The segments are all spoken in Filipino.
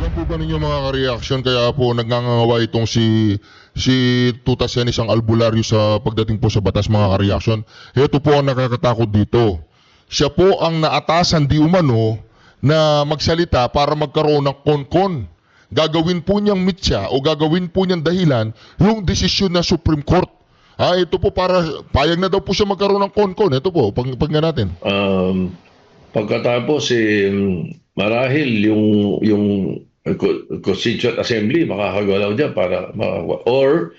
Alam po ba ninyo mga ka-reaction kaya po nagngangawa itong si Tuta Sen isang albularyo sa pagdating po sa batas mga ka-reaction. Ito po ang nakakatakot dito. Siya po ang naatasan di umano na magsalita para magkaroon ng konkon. Gagawin po niyang mitya o gagawin po niyang dahilan yung desisyon ng Supreme Court. Ito po para payag na daw po siya magkaroon ng konkon. Ito po, pagnga natin. Pagkatapos marahil yung Constituent Assembly makakagalaw diyan para or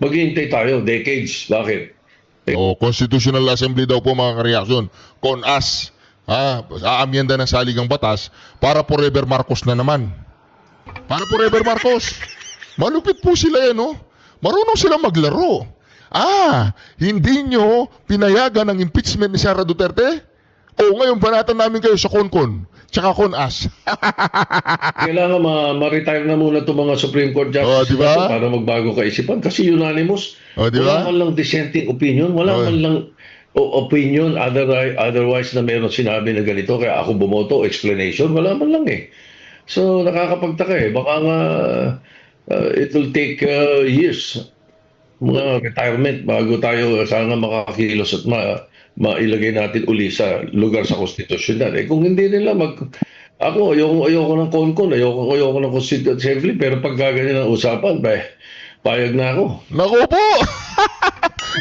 maghihintay tayo decades. Bakit? O, Constitutional Assembly daw po mga ka-reaction. CONAS. Aamyenda ng saligang batas para forever Marcos na naman. Para forever Marcos. Malupit po sila no? Marunong silang maglaro. Hindi nyo pinayagan ang impeachment ni Sara Duterte? O ngayon banatan namin kayo sa CONCON tsaka CONAS. Kailangan ma-retire na muna itong mga Supreme Court Justices diba? para magbago kaisipan kasi unanimous. Diba? Wala man lang dissenting opinion, wala man lang opinion otherwise na meron sinabi na ganito kaya ako bumoto, explanation, wala man lang So nakakapagtaka baka nga it will take years mga retirement bago tayo sana makakilos at mailagay natin uli sa lugar sa konstitusyon kung hindi nila ako ayoko ng CONCON, ayoko ng Constituent Assembly, pero pag gaganyan ang usapan, payag na ako. Naku po!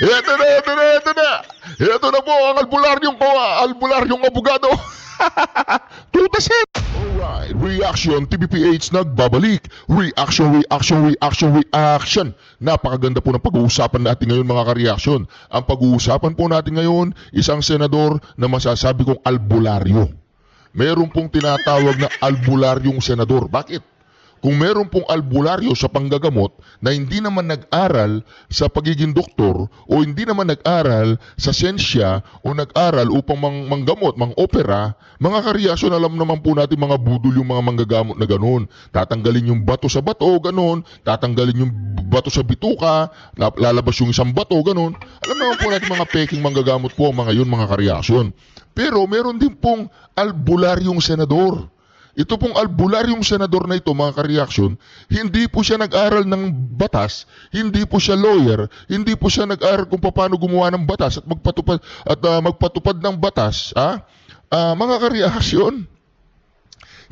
Ito na! Ito na po ang albularyong abogado. Tuta Sen! Alright, Reaction TVPH nagbabalik. Reaction. Napakaganda po ng pag-uusapan natin ngayon mga ka-reaction. Ang pag-uusapan po natin ngayon, isang senador na masasabi kong albularyo. Meron pong tinatawag na albularyong senador. Bakit? Kung meron pong albularyo sa panggagamot na hindi naman nag-aral sa pagiging doktor o hindi naman nag-aral sa siyensya o nag-aral upang manggamot, mang-opera, mga ka-reaction, alam naman po natin mga budol yung mga manggagamot na ganun. Tatanggalin yung bato sa bato, ganun. Tatanggalin yung bato sa bituka, lalabas yung isang bato, ganun. Alam naman po natin mga peking manggagamot po mga yun mga ka-reaction. Pero meron din pong albularyong senador. Ito pong albularyong senador na ito mga ka-reaction, hindi po siya nag-aral ng batas, hindi po siya lawyer, hindi po siya nag-aral kung paano gumawa ng batas at magpatupad ng batas. Mga ka-reaction,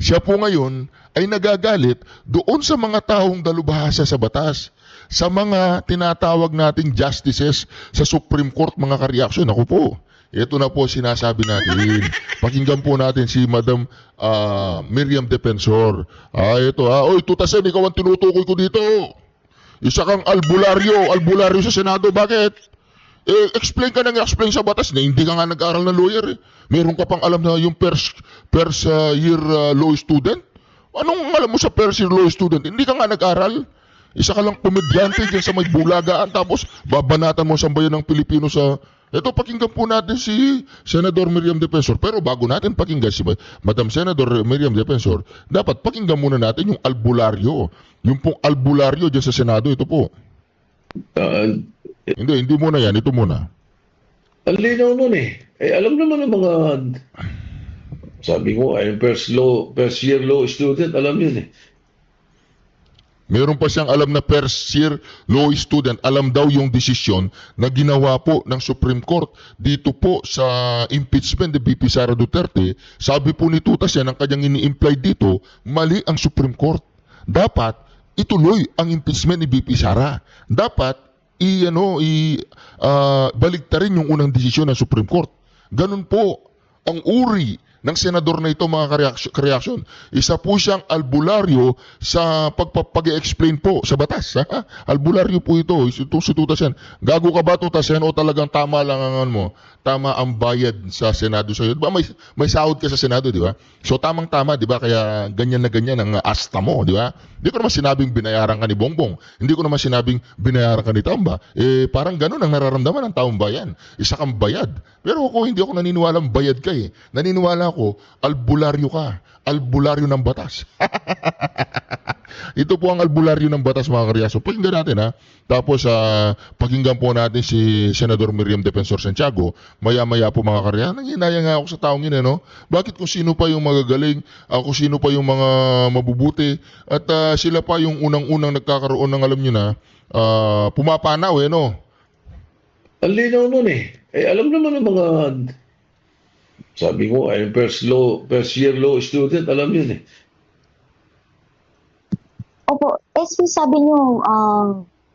siya po ngayon ay nagagalit doon sa mga taong dalubhasa sa batas, sa mga tinatawag nating justices sa Supreme Court mga ka-reaction. Ako po, ito na po sinasabi natin. Pakinggan po natin si Madam Miriam Defensor. Oy, Tuta Sen, ikaw ang tinutukoy ko dito. Isa kang albularyo sa Senado. Bakit? Explain ka explain sa batas na hindi ka nga nag-aral na lawyer. Meron ka pang alam na yung first year law student? Anong alam mo sa first year law student? Hindi ka nga nag-aral. Isa ka lang komedyante dyan sa may bulagaan tapos babanatan mo sa bayan ng Pilipino sa... Ito, pakinggan po natin si Senador Miriam Defensor. Pero bago natin pakinggan si Madam Senador Miriam Defensor, dapat pakinggan muna natin yung albularyo. Yung pong albularyo dyan sa Senado, ito po. Hindi muna yan, ito muna. Ang linaw nun alam naman ng mga, sabi ko, first year law student, alam yun Meron pa siyang alam na first year law student, alam daw yung desisyon na ginawa po ng Supreme Court dito po sa impeachment ni VP Sara Duterte. Sabi po ni Tuta Sen, ang kanyang ini-imply dito, mali ang Supreme Court. Dapat ituloy ang impeachment ni VP Sara. Dapat baligtarin yung unang desisyon ng Supreme Court. Ganun po ang uri ng senador na ito mga ka-reaction. Isa po siyang albularyo sa pag-explain po sa batas. Albularyo po ito. Ito si Tuta Sen. Gago ka ba Tuta Sen o talagang tama lang ang mo? Tama ang bayad sa Senado sa iyo. Diba may sahod ka sa Senado, di ba? So tamang-tama, di ba? Kaya ganyan na ganyan ang asta mo, di ba? Hindi ko naman sinabing binayaran ka ni Bongbong. Hindi ko naman sinabing binayaran ka ni Tamba. Parang ganun ang nararamdaman ng taong bayan. Isa kang bayad. Pero hindi ako naniniwalang bayad ka Naniniwala ako, albularyo ka. Albularyo ng batas. Ito po ang albularyo ng batas, mga karyaso. Pakinggan natin, ha. Tapos pakinggan po natin si Senador Miriam Defensor Santiago. Maya-maya po, mga karyaso. Nanghinaya nga ako sa taong yun, no? Bakit kung sino pa yung magagaling, kung sino pa yung mga mabubuti, at sila pa yung unang-unang nagkakaroon ng, alam nyo na, pumapanaw, no? Ang linaw nun eh. Alam naman ng mga, sabi ko, ay first year law student, alam yun eh. Opo, SP sabi niyo,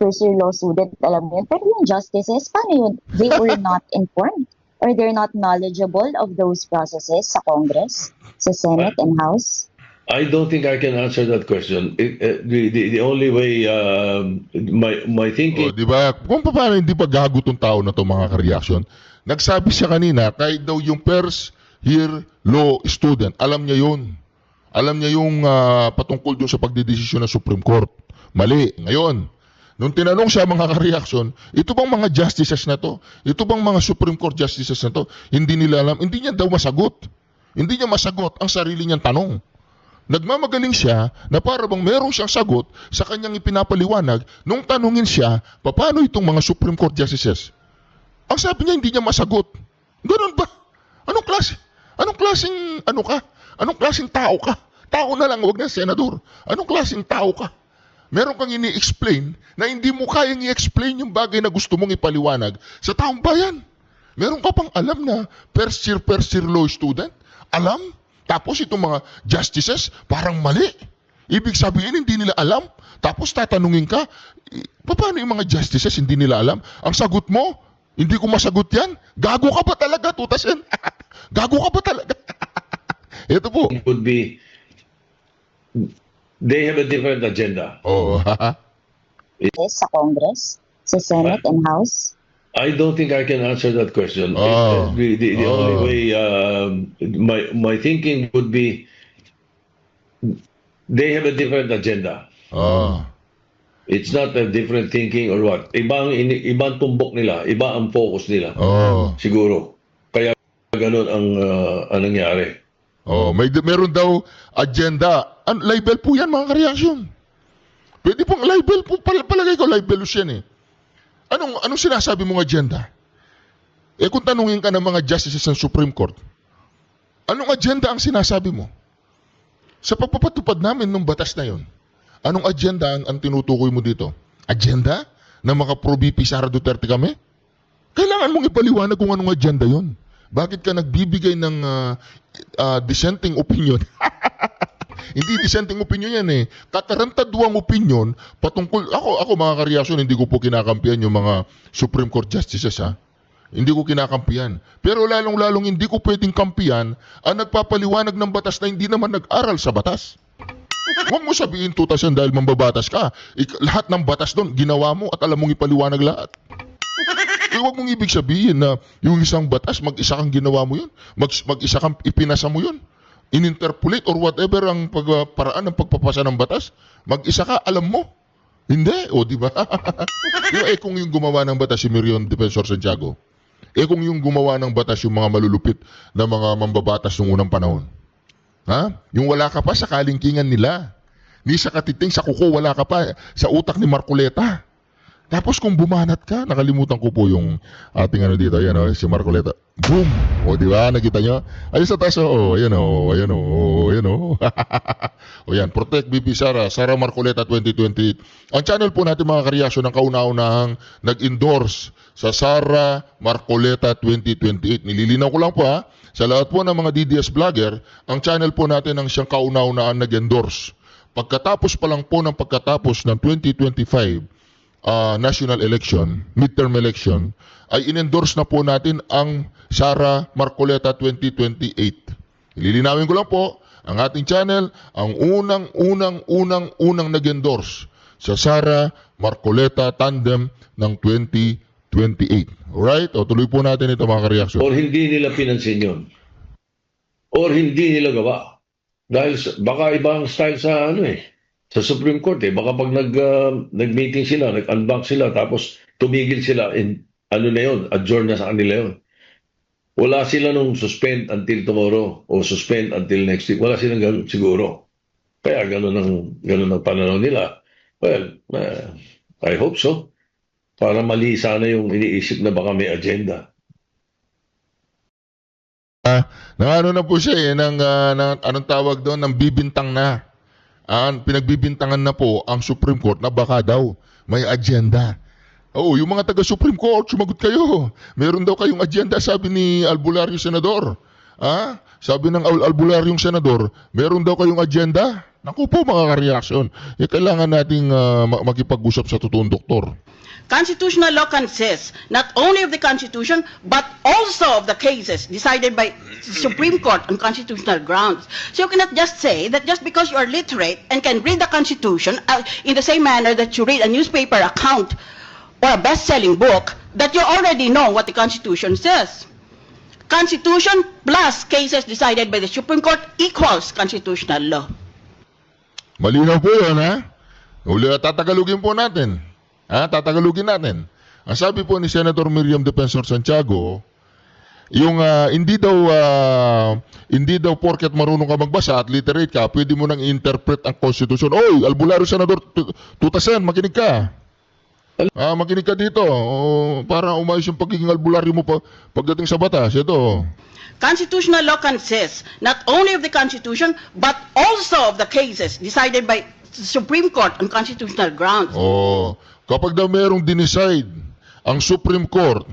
first year law student, alam mo yun. Pero yung justices, paano yun? They were not informed or they're not knowledgeable of those processes sa Congress, sa Senate and House? I don't think I can answer that question. The only way, my thinking, Di ba? Kung paano hindi pa gago tong tao na to, mga ka-reaction. Nagsabi siya kanina, kahit daw yung first year law student, alam niya yun. Alam niya yung patungkol dun sa pagdidesisyon ng Supreme Court. Mali. Ngayon, nung tinanong siya, mga ka-reaction, ito bang mga justices na to? Ito bang mga Supreme Court justices na to? Hindi nila alam. Hindi niya daw masagot. Hindi niya masagot ang sarili niyang tanong. Nagmamagaling siya na para bang meron siyang sagot sa kanyang ipinapaliwanag nung tanungin siya, paano itong mga Supreme Court justices? Ang sabi niya, hindi niya masagot. Ganun ba? Anong klase? Anong klaseng ano ka? Anong klaseng tao ka? Tao na lang, wag na senador. Anong klaseng tao ka? Meron kang ini-explain na hindi mo kayang i-explain yung bagay na gusto mong ipaliwanag sa taong bayan. Meron ka pang alam na first year law student? Alam? Tapos itong mga justices, parang mali. Ibig sabihin, hindi nila alam. Tapos tatanungin ka, paano yung mga justices hindi nila alam? Ang sagot mo, hindi ko masagot yan. Gago ka ba talaga, tutasin? Gago ka ba talaga? Ito po. would be, they have a different agenda. Oh, Sa Congress, sa Senate and House? I don't think I can answer that question. Oh. The only way, my thinking would be, they have a different agenda. oh. It's not a different thinking or what. Ibang tumbok nila, iba ang focus nila. Oh. Siguro. Kaya ganun ang nangyari. Oh, meron daw agenda. Libel po yan, mga kareaksyon. Pwede pong libel po, palagay ko libelous yan eh. Anong sinasabi mong agenda? Kung tanungin ka ng mga justices ng Supreme Court, anong agenda ang sinasabi mo? Sa pagpapatupad namin ng batas na yon, anong agenda ang tinutukoy mo dito? Agenda na maka-pro-VP Sara Duterte kami? Kailangan mong ipaliwanag kung anong agenda yon. Bakit ka nagbibigay ng dissenting opinion? Hindi dissenting opinion yan eh. Katarantaduang opinion patungkol, ako mga kareaksyon, hindi ko po kinakampihan yung mga Supreme Court Justices ha. Hindi ko kinakampihan. Pero lalong-lalong hindi ko pwedeng kampihan ang nagpapaliwanag ng batas na hindi naman nag-aral sa batas. Huwag mo sabihin tutasan dahil mambabatas ka. Lahat ng batas doon, ginawa mo at alam mong ipaliwanag lahat. Huwag mong ibig sabihin na yung isang batas, mag-isa kang ginawa mo yun. Mag-isa kang ipinasa mo yun. In-interpolate or whatever ang paraan ng pagpapasa ng batas. Mag-isa ka, alam mo. Hindi, o di ba? Kung yung gumawa ng batas si Miriam Defensor Santiago, kung yung gumawa ng batas yung mga malulupit na mga mambabatas noong unang panahon. Ha? Yung wala ka pa sa kalingkingan nila. Ni sa katiting, sa kuko, wala ka pa sa utak ni Marcoleta. Tapos kung bumanat ka, nakalimutan ko po yung ating ano dito, ayan o, si Marcoleta. Boom! O, di ba? Nakita nyo? Ayun sa taas, o, ayan o, ayan o, ayan o. O yan, Protect BP Sara, Sara Marcoleta 2028. Ang channel po natin mga kareaksyon ng kauna-unahang nag-endorse sa Sara Marcoleta 2028. Nililinaw ko lang po ha, sa lahat po ng mga DDS vlogger, ang channel po natin ang siyang kauna-unahang nag-endorse. Pagkatapos pa lang po ng pagkatapos ng 2025, national election, midterm election, ay in-endorse na po natin ang Sara Marcoleta 2028. Ililinawin ko lang po, ang ating channel, ang unang nag-endorse sa Sara Marcoleta Tandem ng 2028. Alright? O tuloy po natin ito mga kareaksyon. Or hindi nila pinansin yun. Or hindi nila gawa. Dahil baka ibang style sa sa Supreme Court eh. Baka pag nag-meeting sila, nag-unbank sila, tapos tumigil sila, adjourn na sa kanila yun. Wala sila nung suspend until tomorrow o suspend until next week. Wala silang ganun siguro. Kaya ganun ang pananaw nila. Well, I hope so. Para mali sana yung iniisip na baka may agenda. Nang ano na po siya anong tawag doon, ng bibintang na. Pinagbibintangan na po ang Supreme Court na baka daw may agenda. Oo, yung mga taga Supreme Court, sumagot kayo. Meron daw kayong agenda, sabi ni Albulario Senador. Sabi ng Albularyong Senador, meron daw kayong agenda? Naku po mga ka-reaction. Kailangan nating makipag-usap sa totoong doktor. Constitutional law consists not only of the Constitution, but also of the cases decided by the Supreme Court on constitutional grounds. So you cannot just say that just because you are literate and can read the Constitution in the same manner that you read a newspaper account or a best-selling book, that you already know what the Constitution says. Constitution plus cases decided by the Supreme Court equals constitutional law. Malinaw po yun, ha? Tatagalugin po natin. Tatagalugin natin. Ang sabi po ni Senator Miriam Defensor Santiago, yung hindi daw porket marunong ka magbasa at literate ka, pwede mo nang i-interpret ang Constitution. Oy, Albulario Senador Tutasen, makinig ka. Makinig ka dito. Para umayos yung pagiging albularyo mo pagdating sa batas. Ito. Constitutional law consists not only of the Constitution, but also of the cases decided by the Supreme Court on constitutional grounds. Kapag daw merong dinicide ang Supreme Court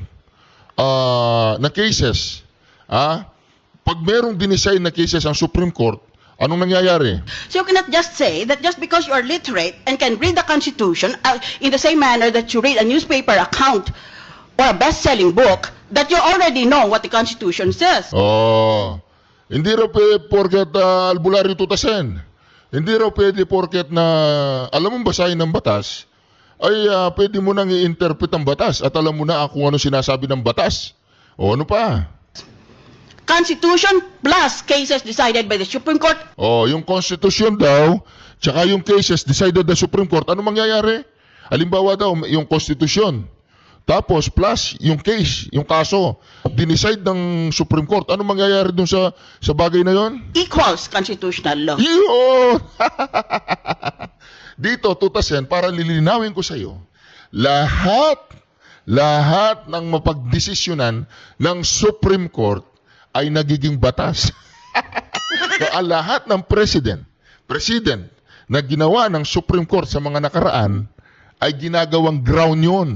na cases, pag merong dinicide na cases ang Supreme Court, anong nangyayari? So you cannot just say that just because you are literate and can read the Constitution in the same manner that you read a newspaper account or a best-selling book, that you already know what the Constitution says. Hindi raw pwede porket Albulario Tutasen. Hindi raw pwede porket na alam mong basahin ng batas, ay pwede mo nang i-interpret ang batas at alam mo na kung ano sinasabi ng batas. O ano pa? Constitution plus cases decided by the Supreme Court. Yung Constitution daw, tsaka yung cases decided by the Supreme Court, ano mangyayari? Halimbawa daw, yung Constitution, tapos plus yung case, yung kaso, dinicide ng Supreme Court, ano mangyayari dun sa bagay na yon? Equals constitutional law. Yun! Dito, Tutasen, para lilinawin ko sa iyo, lahat ng mapagdesisyonan ng Supreme Court ay nagiging batas. Ang lahat ng president na ginawa ng Supreme Court sa mga nakaraan ay ginagawang ground yun.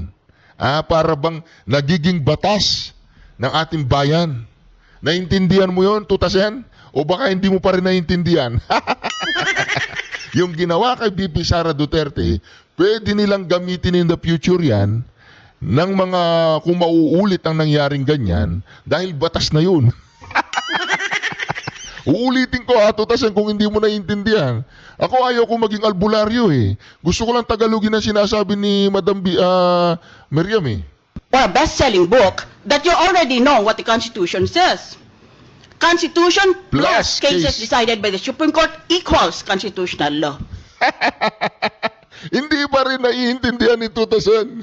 Para bang nagiging batas ng ating bayan. Naintindihan mo yun, Tutasen? O baka hindi mo pa rin naintindihan? Yung ginawa kay BP Sara Duterte, pwede nilang gamitin in the future yan ng mga kung mauulit ang nangyaring ganyan dahil batas na yun. Uulitin ko Tutasen, kung hindi mo naiintindihan. Ako ayaw ko maging albularyo eh. Gusto ko lang tagalogin ang sinasabi ni Madam Miriam eh. Or a best-selling book, that you already know what the Constitution says. Constitution plus cases decided by the Supreme Court equals constitutional law. Hindi pa rin naiintindihan ni Tutasen.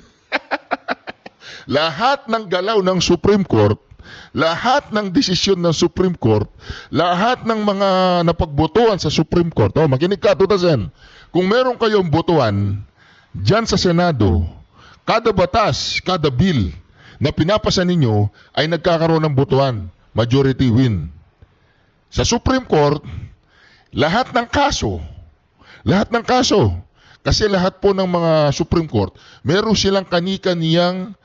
Lahat ng galaw ng Supreme Court, lahat ng desisyon ng Supreme Court, lahat ng mga napagbotohan sa Supreme Court, makinig ka Tutasen, kung meron kayong botohan dyan sa Senado, kada batas, kada bill na pinapasa ninyo ay nagkakaroon ng botohan. Majority win. Sa Supreme Court, lahat ng kaso, kasi lahat po ng mga Supreme Court, meron silang kani-kaniyang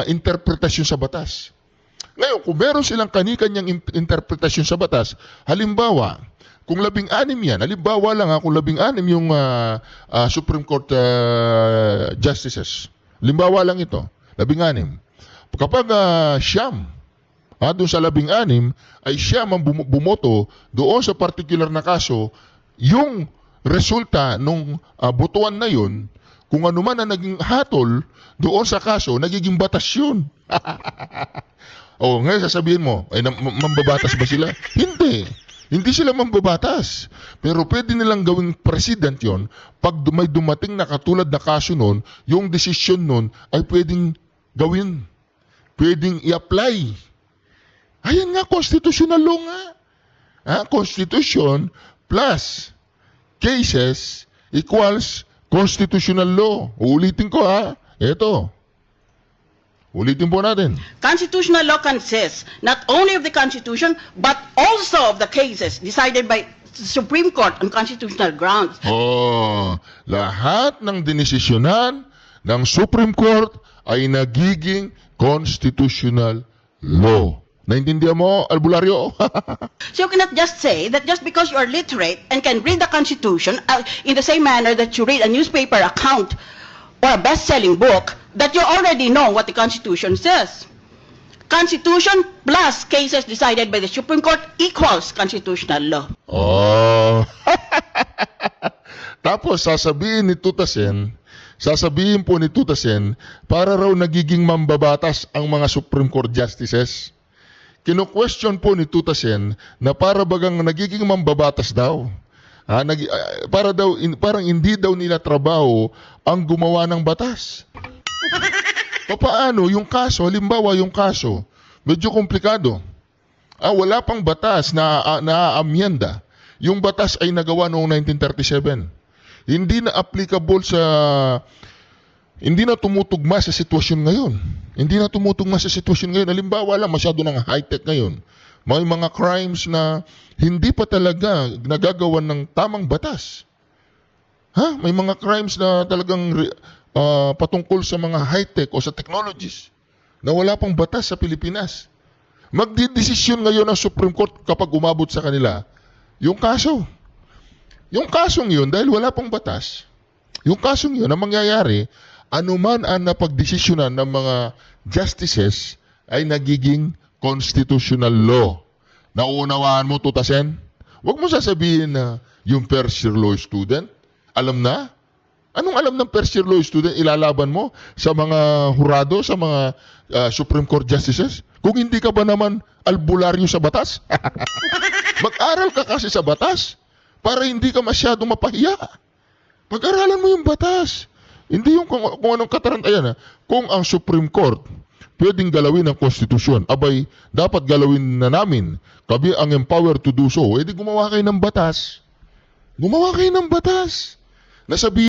interpretasyon sa batas. Ngayon, kung meron silang kani-kaniyang interpretasyon sa batas, halimbawa, kung 16 yan, halimbawa lang kung 16 yung Supreme Court justices, halimbawa lang ito, 16. Kapag siyam, doon sa 16 ay siya ang bumoto doon sa particular na kaso, yung resulta nung botohan na yun, kung ano man ang naging hatol doon sa kaso, nagiging batas yun. Ngayon sasabihin mo, ay mambabatas ba sila? Hindi sila mambabatas. Pero pwede nilang gawing president yon pag may dumating na katulad na kaso nun, yung desisyon nun ay pwedeng gawin. Pwedeng i-apply. Ayan nga, constitutional law nga. Constitution plus cases equals constitutional law. Uulitin ko ha. Ito. Ulitin po natin. Constitutional law consists not only of the Constitution, but also of the cases decided by the Supreme Court on constitutional grounds. Oh, lahat ng dinesisyonan ng Supreme Court ay nagiging constitutional law. Naintindihan mo, albularyo? So you cannot just say that just because you are literate and can read the Constitution in the same manner that you read a newspaper account or a best-selling book, that you already know what the Constitution says. Constitution plus cases decided by the Supreme Court equals constitutional law. Oh. Tapos sasabihin po ni Tutasen, para raw nagiging mambabatas ang mga Supreme Court justices. Kino-question po ni Tutasen na para bagang nagiging mambabatas daw. Parang hindi daw nila trabaho ang gumawa ng batas. Paano yung kaso? Halimbawa yung kaso, medyo komplikado. Wala pang batas na naaamyenda. Yung batas ay nagawa noong 1937. Hindi na applicable hindi na tumutugma sa sitwasyon ngayon. Halimbawa lang, masyado ng high-tech ngayon. May mga crimes na hindi pa talaga nagagawan ng tamang batas. May mga crimes na talagang patungkol sa mga high-tech o sa technologies na wala pang batas sa Pilipinas. Magdidesisyon ngayon ang Supreme Court kapag umabot sa kanila yung kaso. Yung kasong yun, dahil wala pang batas, yung kasong yun, ang mangyayari, anuman ang napagdesisyonan ng mga justices ay nagiging constitutional law. Nauunawaan mo, Tutasen? Huwag mo sasabihin na yung first year law student, alam na? Anong alam ng first year law student ilalaban mo sa mga hurado, sa mga Supreme Court justices? Kung hindi ka ba naman albularyo sa batas? Mag-aral ka kasi sa batas para hindi ka masyadong mapahiya. Pag-aralan mo yung batas. Hindi yung kung anong katarantayan. Kung ang Supreme Court pwedeng galawin ang konstitusyon, abay, dapat galawin na namin. Kami ang empowered to do so. Di gumawa kayo ng batas. Nasabi